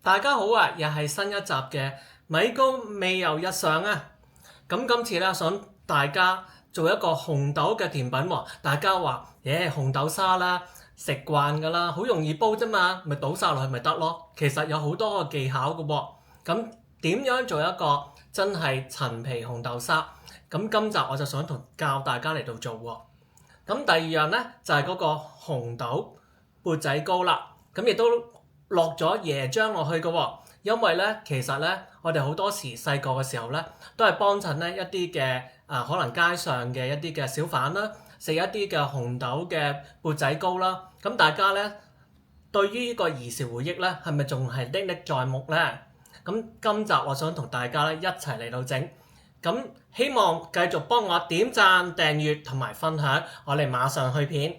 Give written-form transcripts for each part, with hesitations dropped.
大家好啊，又係新一集嘅米高味遊日常啊。咁今次咧想大家做一個紅豆嘅甜品喎。大家話紅豆沙啦，食慣㗎啦，好容易煲啫嘛，咪倒晒落去咪得咯。其實有好多個技巧㗎喎。咁點樣做一個真係陳皮紅豆沙？咁今集我就想教大家嚟到做喎。咁第二樣咧就係嗰個紅豆缽仔糕啦。咁亦都落咗椰漿落去嘅喎，因為咧其實咧我哋好多時細個嘅時候咧都係幫襯咧一啲嘅可能街上嘅一啲嘅小販啦，食一啲嘅紅豆嘅缽仔糕啦。咁大家咧對於呢個兒時回憶咧係咪仲係歷歷在目咧？咁今集我想同大家咧一齊嚟到整，咁希望繼續幫我點讚、訂閱同埋分享，我哋馬上去片。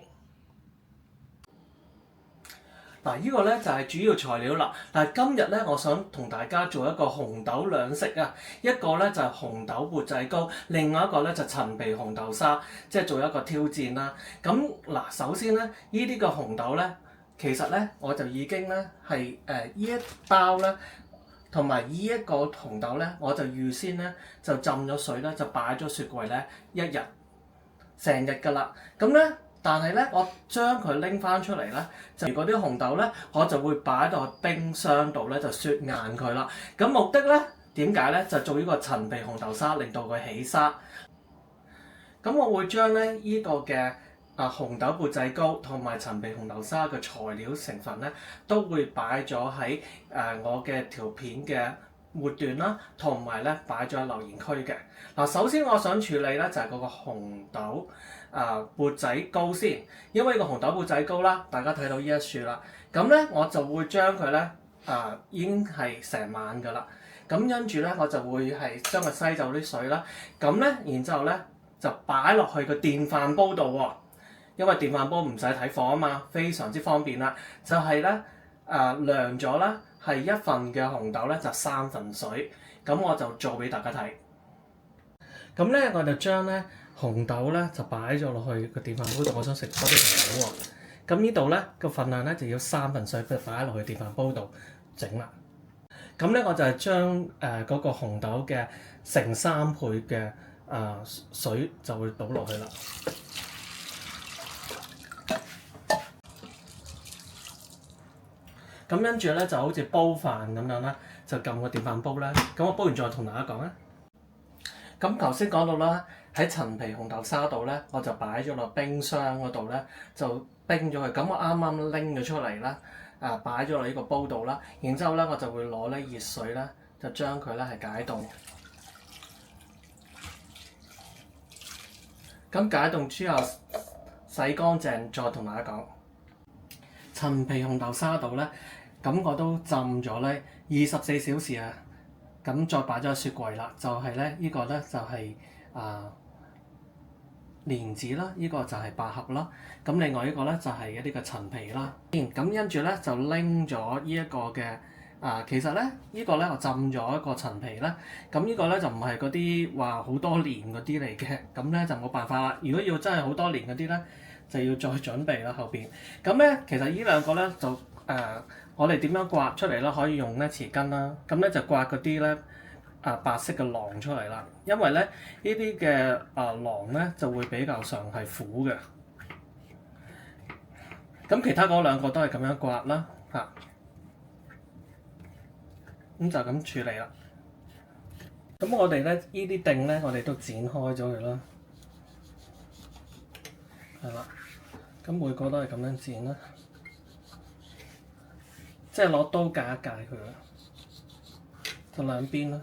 嗱，呢個咧就係主要材料啦。但係今日咧，我想同大家做一個紅豆兩食啊。一個咧就係紅豆缽仔糕，另外一個咧就陳皮紅豆沙，即係做一個挑戰啦。咁嗱，首先咧，呢啲嘅紅豆咧，其實咧我就已經咧係呢一包咧，同埋呢一個紅豆咧，我就預先咧就浸咗水咧，就擺咗雪櫃咧一日，成日㗎啦。咁咧。但係咧，我將佢拎翻出嚟咧，就嗰啲紅豆咧，我就會擺到冰箱度咧，就雪硬佢啦。咁目的咧點解咧？就做呢個陳皮紅豆沙，令到佢起沙。咁我會將咧呢個嘅紅豆缽仔糕同埋陳皮紅豆沙嘅材料成分咧，都會擺咗喺我嘅條片嘅末段啦，同埋咧擺咗喺留言區嘅。嗱，首先我想處理咧就係嗰個紅豆缽仔糕先，因為呢個紅豆缽仔糕啦，大家睇到呢一樹啦，咁咧我就會將佢咧已經係成晚㗎啦，咁跟住咧我就會係將佢篩走啲水啦，咁咧然之後咧就擺落去個電飯煲度喎，因為電飯煲唔使睇火啊嘛，非常之方便啦，就係咧量咗啦，係一份嘅紅豆咧就3份水，咁我就做俾大家睇。咁咧我就將咧紅豆咧就擺咗落去個電飯煲度，我想食多啲紅豆喎。咁呢度咧個份量咧就要3份水，擺落去電飯煲度整啦。咁咧我就係將嗰個紅豆嘅乘3倍嘅水就會倒落去啦。咁跟住咧就好似煲飯咁樣啦，就撳個電飯煲啦。咁我煲完再同大家講啊。咁頭先講到啦，喺陳皮紅豆沙度咧，我就擺咗落冰箱嗰度咧，就冰咗佢。咁我啱啱拎咗出嚟啦，擺咗落呢個煲度啦。然之後咧，我就會攞咧熱水咧，就將佢咧係解凍。咁解凍之後洗乾淨，再同大家講。陳皮紅豆沙度咧，咁我都浸咗咧24小時啊。咁再擺咗喺雪櫃啦，就係咧呢個咧就係蓮子啦，呢個就係百合啦。咁另外呢個咧就係一啲嘅陳皮啦。咁跟住咧就拎咗呢一個嘅其實咧呢個咧我浸咗一個陳皮啦。咁呢個咧就唔係嗰啲話好多年嗰啲嚟嘅，咁咧就冇辦法啦。如果要真係好多年嗰啲咧，就要再準備啦後邊。咁咧其實呢兩個咧就我哋點樣刮出嚟啦？可以用咧匙羹啦，咁咧就刮嗰啲咧白色嘅囊出嚟啦。因為咧呢啲嘅囊咧就會比較上係苦嘅。咁其他嗰兩個都係咁樣刮啦嚇，咁就咁處理啦。咁我哋咧呢啲定咧，我哋都剪開咗佢啦，係啦。咁每個都係咁樣剪啦。即係攞刀界一界佢啦，就兩邊啦。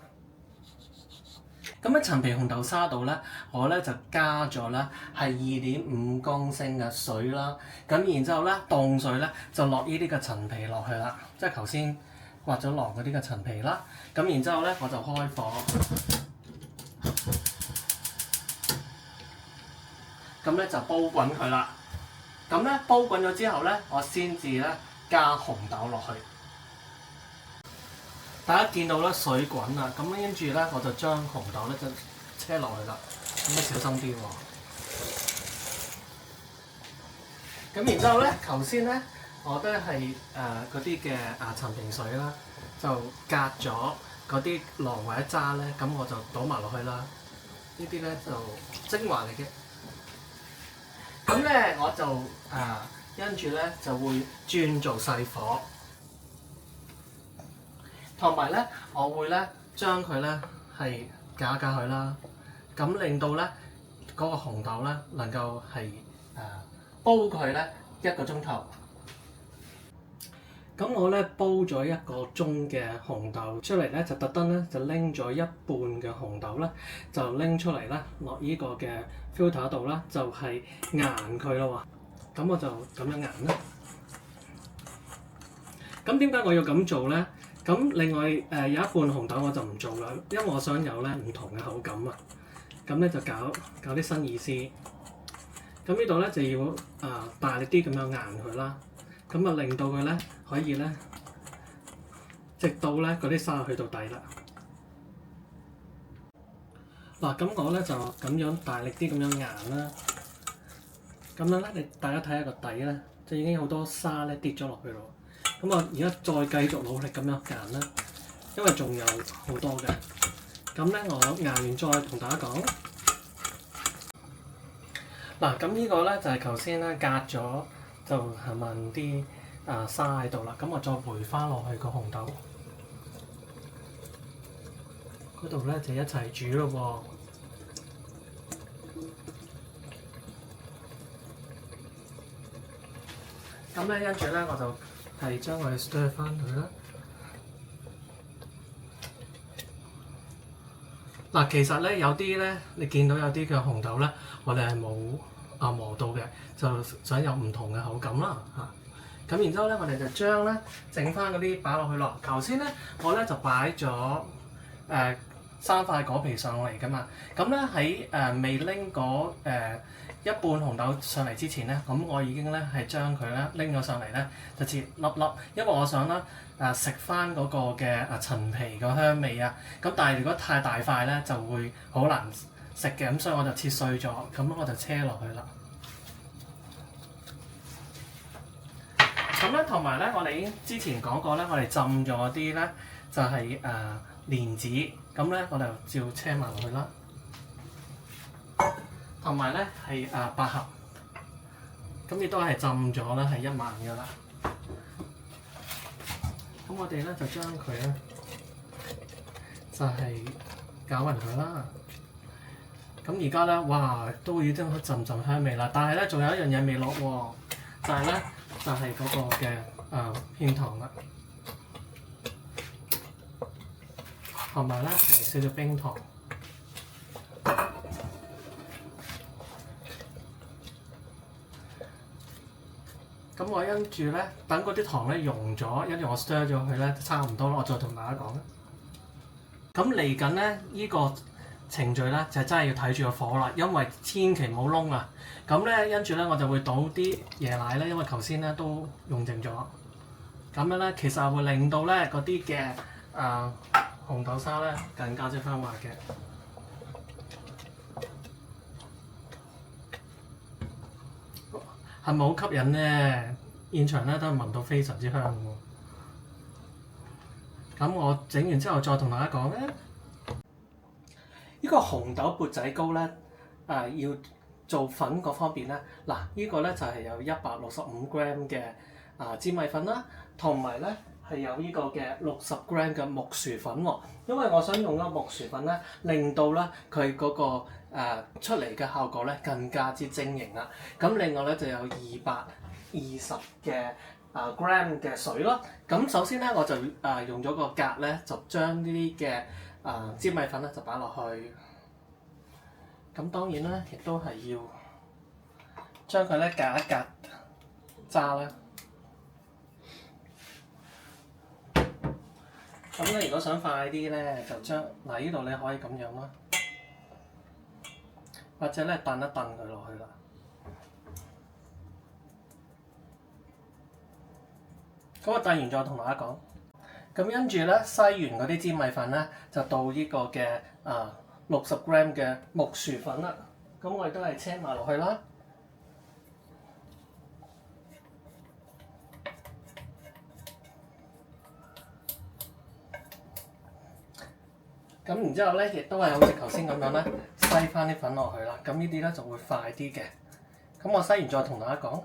咁喺陳皮紅豆沙度咧，我咧就加咗咧係2.5公升嘅水啦。咁然之後咧凍水咧就落呢啲嘅陳皮落去啦，即係頭先刮咗囊嗰啲嘅陳皮啦。咁然之後咧我就開火，咁咧就煲滾佢啦。咁咧煲滾咗之後咧，我先至咧加紅豆落去，大家見到咧水滾啦，咁跟住咧我就將紅豆咧就車落去啦，咁啊小心啲喎。咁然之後咧，頭先咧我都係嗰啲嘅陳皮水啦，就隔咗嗰啲囊或者渣咧，咁我就倒埋落去啦。呢啲咧就精華嚟嘅。咁咧我就跟住咧就會轉做細火，同埋咧我會咧將佢咧係攪一攪佢啦，咁令到咧嗰個紅豆咧能夠係煲佢咧1個鐘頭。咁我咧煲咗1個鐘嘅紅豆出嚟咧，就特登咧就拎咗一半嘅紅豆咧，就拎出嚟啦，落呢個嘅 filter 度啦，就係研佢咯喎。咁我就咁樣研啦。咁點解我要咁做咧？咁另外有一半紅豆我就唔做啦，因為我想有咧唔同嘅口感啊。咁咧就搞啲新意思。咁呢度咧就要大力啲咁樣研佢啦。咁啊，令到佢咧可以咧，直到咧嗰啲沙去到底啦。嗱，咁我咧就咁樣大力啲咁樣研啦。咁樣咧，大家睇下個底咧，就已經好多沙咧跌咗落去咯。咁我而家再繼續努力咁樣研啦，因為仲有好多嘅。咁咧，我研完再同大家講。嗱，咁呢個咧就係頭先咧隔咗。就係問啲沙喺度啦，咁我再回翻落去個紅豆嗰度咧，就一齊煮咯喎。咁咧跟住咧，我就係將佢 stir 翻佢啦。嗱，其實咧有啲咧，你見到有啲嘅紅豆咧，我哋係冇磨到嘅，就想有唔同嘅口感啦嚇。咁然之後咧，我哋就將咧整翻嗰啲擺落去咯。頭先咧我咧就擺咗3塊果皮上嚟噶嘛。咁咧喺未拎嗰一半紅豆上嚟之前咧，咁我已經咧係將佢咧拎咗上嚟咧，就切粒粒，因為我想咧食翻嗰個嘅陳皮個香味啊。咁但係如果太大塊咧，就會好難食嘅，咁所以我就切碎咗，咁我就車落去啦。咁咧，同埋咧，我哋已經之前講過咧，我哋浸咗啲咧就係蓮子，咁咧我哋就照車埋落去啦。同埋咧係百合，咁亦都係浸咗啦，係1晚㗎啦。咁我哋咧就將佢咧就係攪勻佢啦。咁而家咧，哇，都已經陣陣香味啦。但係咧，仲有一樣嘢未落喎，就係咧，就係嗰個嘅片糖啦，同埋咧係少少冰糖。咁我跟住咧，等嗰啲糖咧溶咗，跟住我 stir 咗佢咧，差唔多啦。我再同大家講啦。咁嚟緊咧，呢個程序咧就真係要睇住個火啦，因為千祈唔好燶啊！咁咧跟住咧我就會倒啲椰奶咧，因為頭先咧都用剩咗。咁樣咧其實會令到咧嗰啲嘅紅豆沙咧更加之香滑嘅。係咪好吸引咧？現場咧都係聞到非常之香喎。咁我整完之後再同大家講咧。呢個紅豆缽仔糕咧，要做粉嗰方面咧，嗱，呢個咧就係有165 gram 嘅粘米粉啦，同埋咧係有呢個嘅60 gram 嘅木薯粉喎。因為我想用嗰個木薯粉咧，令到咧佢嗰個出嚟嘅效果咧更加之晶瑩啦。咁另外咧就有220嘅gram 嘅水咯。咁首先咧我就用咗個格咧，就將呢啲嘅粘米粉咧就擺落去。咁當然啦，亦都係要將佢咧隔一隔渣啦。咁咧如果想快啲咧，就將呢度你可以咁樣啦，或者咧燉一燉佢落去啦。咁我燉完再同大家講。咁跟住咧，篩完嗰啲粘米粉咧，就到呢個嘅60 gram 嘅木薯粉啦。咁我哋都係車埋落去啦。咁然之後咧，亦都係好似頭先咁樣咧，篩翻啲粉落去啦。咁呢啲咧就會快啲嘅。咁我篩完再同大家講。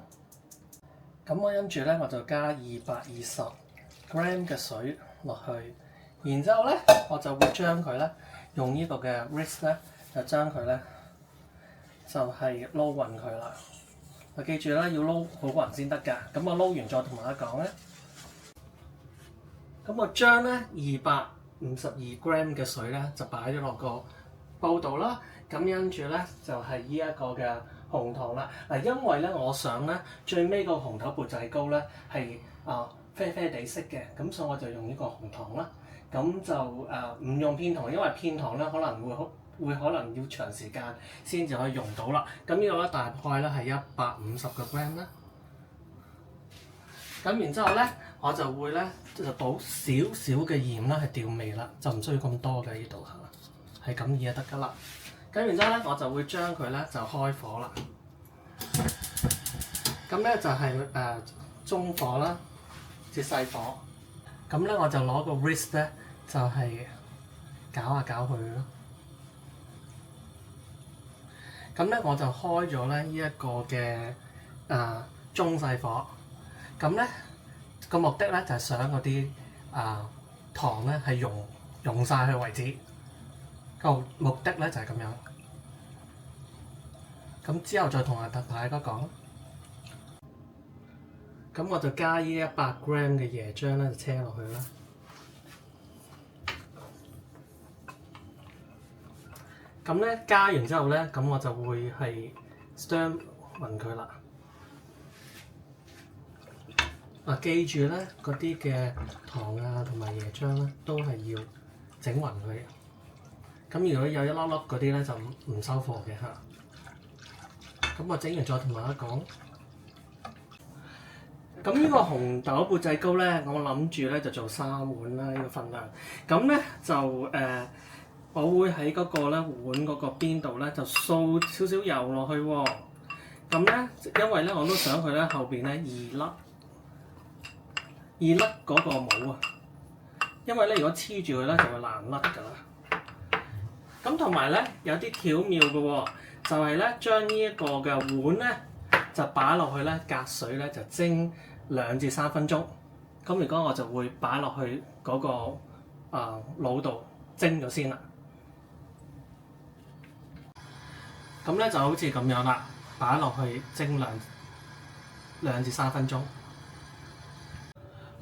咁我跟住咧，我就加220g 嘅水落去，然之後咧，我就會將佢咧用呢個嘅 whisk 咧，就將佢咧就係撈勻佢啦。我記住啦，要撈好勻先得㗎。咁我撈完再同大家講咧。咁我將咧252g 嘅水咧就擺咗落個煲度啦。咁跟住咧就係呢一個嘅紅糖啦。嗱，因為咧我想咧最尾個紅豆缽仔糕咧係啡啡地色嘅，咁所以我就用呢個紅糖啦。咁就唔用片糖，因為片糖咧可能會可能要長時間先至可以用到啦。咁呢個咧大概咧係150g啦。咁然之後咧，我就會咧就倒少少嘅鹽啦，係調味啦，就唔需要咁多嘅呢度嚇，係咁意就得㗎啦。咁然之後咧，我就會將佢咧就開火啦。咁咧就係中火啦，至細火。咁咧我就攞個 whisk 咧就係攪下攪佢咯。咁咧我就開咗咧呢一個嘅中細火。咁咧個目的咧就係想嗰啲糖咧係溶晒去為止。個目的咧就係咁樣。咁之後再同大家講。咁我就加呢100g 嘅椰漿咧就車落去啦。咁咧加完之後咧，咁我就會係 stir 勻佢啦。記住咧，嗰啲嘅糖同埋椰漿咧，都係要整勻佢。咁如果有一粒粒嗰啲咧，就唔收貨嘅嚇。咁我整完再同大家講。咁呢個紅豆缽仔糕咧，我諗住咧就做3碗啦，呢個份量。咁咧就我會喺嗰個咧碗嗰個邊度咧就掃少少油落去喎。咁咧，因為咧我都想佢咧後邊咧2粒嗰個帽啊，因為咧如果黐住佢咧就會爛甩㗎啦。咁同埋咧有啲巧妙嘅喎，就係咧將呢一個嘅碗咧就擺落去咧隔水咧就蒸2至3分鐘。咁如果我就會擺落去嗰個爐度蒸咗先啦。咁咧就好似咁樣啦，擺落去蒸2至3分鐘。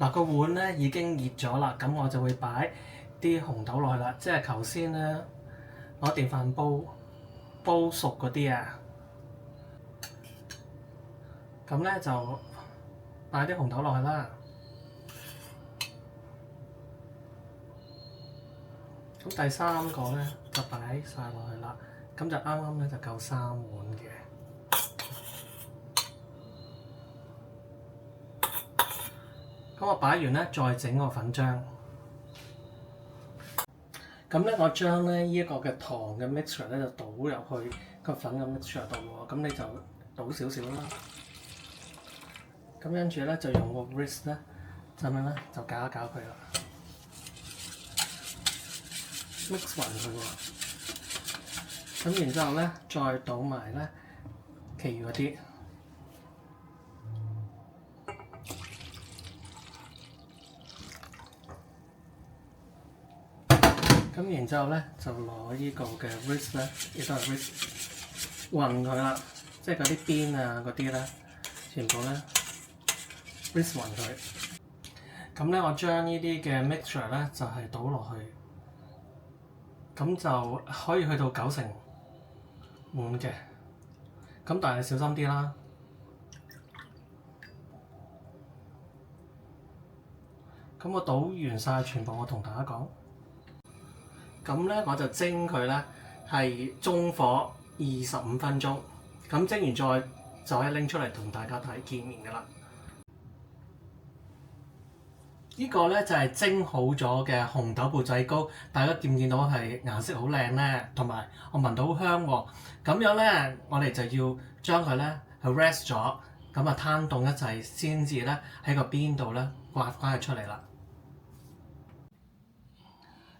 嗱，個碗咧已經熱咗啦，咁我就會擺啲紅豆落去啦，即係頭先咧攞電飯煲熟嗰啲啊。咁咧就擺啲紅豆落去啦。咁第3個咧就擺晒落去啦，咁就啱啱咧就夠3碗嘅。咁我擺完咧，再整個粉漿。咁咧，我將咧呢一個嘅糖嘅 mixture 咧就倒入去個粉嘅 mixture 度喎。咁你就倒少少啦。咁跟住咧就用個 whisk 咧，就咁樣咧就攪一攪佢啦 ，mix 勻佢喎。咁然之後咧，再倒埋咧其餘嗰啲。咁然之後咧，就攞呢個嘅 whisk 咧，亦都係 whisk 勻佢啦，即係嗰啲邊嗰啲咧，全部咧 whisk 勻佢。咁咧，我將呢啲嘅 mixture 咧就係倒落去，咁就可以去到90滿嘅。咁但係小心啲啦。咁我倒完晒全部，我同大家講。咁咧我就蒸佢咧係中火25分鐘，咁蒸完就可以拎出嚟同大家睇見面㗎啦。呢個咧就係蒸好咗嘅紅豆缽仔糕，大家見唔見到係顏色好靚咧？同埋我聞到好香喎。咁樣咧，我哋就要將佢咧去 rest 咗，咁啊攤凍一陣先至咧喺個邊度咧刮翻佢出嚟啦。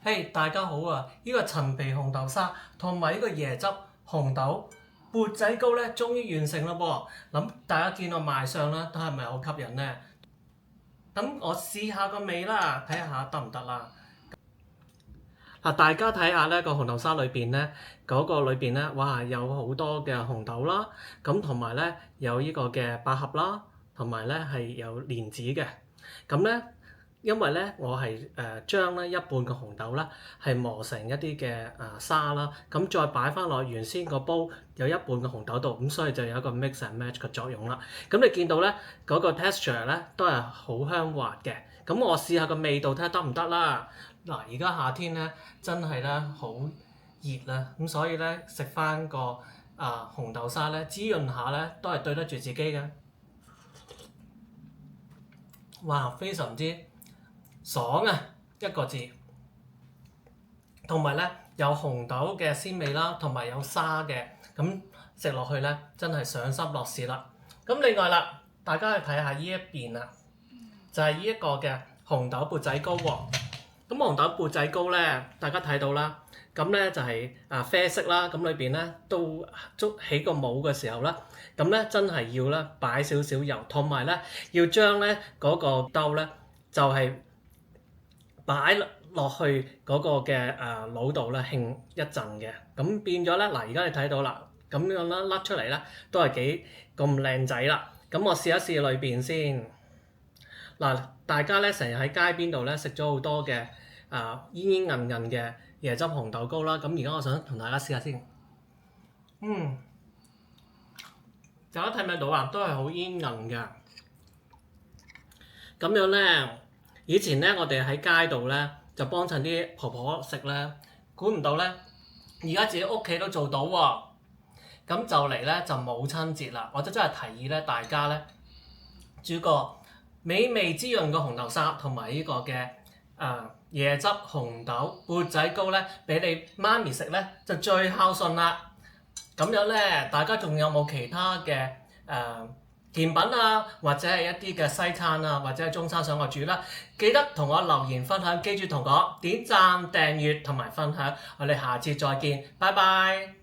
嘿，大家好啊！呢個陳皮紅豆沙同埋呢個椰汁紅豆缽仔糕咧，終於完成啦噃。咁大家見我賣相啦，都係咪好吸引呢？咁我試下個味啦，睇下得唔得啦。嗱，大家睇下呢個紅豆沙裏邊咧，嗰個裏邊咧，哇，有好多嘅紅豆啦，咁同埋咧有呢個嘅百合啦，同埋咧係有蓮子嘅。咁咧，因為咧我係將咧一半嘅紅豆咧係磨成一啲嘅沙啦，咁再擺翻落原先個煲有一半嘅紅豆度，咁所以就有一個 mix and match 嘅作用啦。咁你見到咧嗰個 texture 咧都係好香滑嘅。咁我試下個味道睇下得唔得啦。嗱，而家夏天咧真係咧好熱啦，咁所以咧食翻個紅豆沙咧滋潤下咧都係對得住自己嘅。哇，非常之爽啊，一個字。同埋咧有紅豆嘅鮮味啦，同埋有沙嘅，咁食落去咧真係賞心樂事啦。咁另外啦，大家去睇下呢一邊啦，就係呢一個嘅紅豆缽仔糕喎。咁紅豆缽仔糕咧，大家睇到啦，咁咧就係啡色啦，咁裏邊咧都捉起個帽嘅時候咧，咁咧真係要咧擺少少油，同埋咧要將咧嗰個兜咧就係擺落去嗰個嘅爐度咧興一陣嘅，咁變咗咧嗱，而家你睇到啦，咁樣啦甩出嚟咧都係幾咁靚仔啦。咁我試一試裏邊先。嗱，大家咧成日喺街邊度咧食咗好多嘅煙煙韌韌嘅椰汁紅豆糕啦，咁而家我想同大家試下先。大家睇唔睇到啊？都係好煙韌嘅。咁樣咧，以前咧我哋喺街度咧就幫襯啲婆婆食咧，估唔到咧而家自己屋企都做到喎。咁就嚟咧就母親節啦，我真係提議咧大家咧煮個美味滋潤嘅紅豆沙同埋呢個嘅椰汁紅豆缽仔糕咧，俾你媽咪食咧就最孝順啦。咁樣咧，大家仲有冇其他嘅甜品啊，或者係一啲嘅西餐啊，或者係中餐想我煮啦？記得同我留言分享，記住同我點讚、訂閱同埋分享。我哋下次再見，拜拜。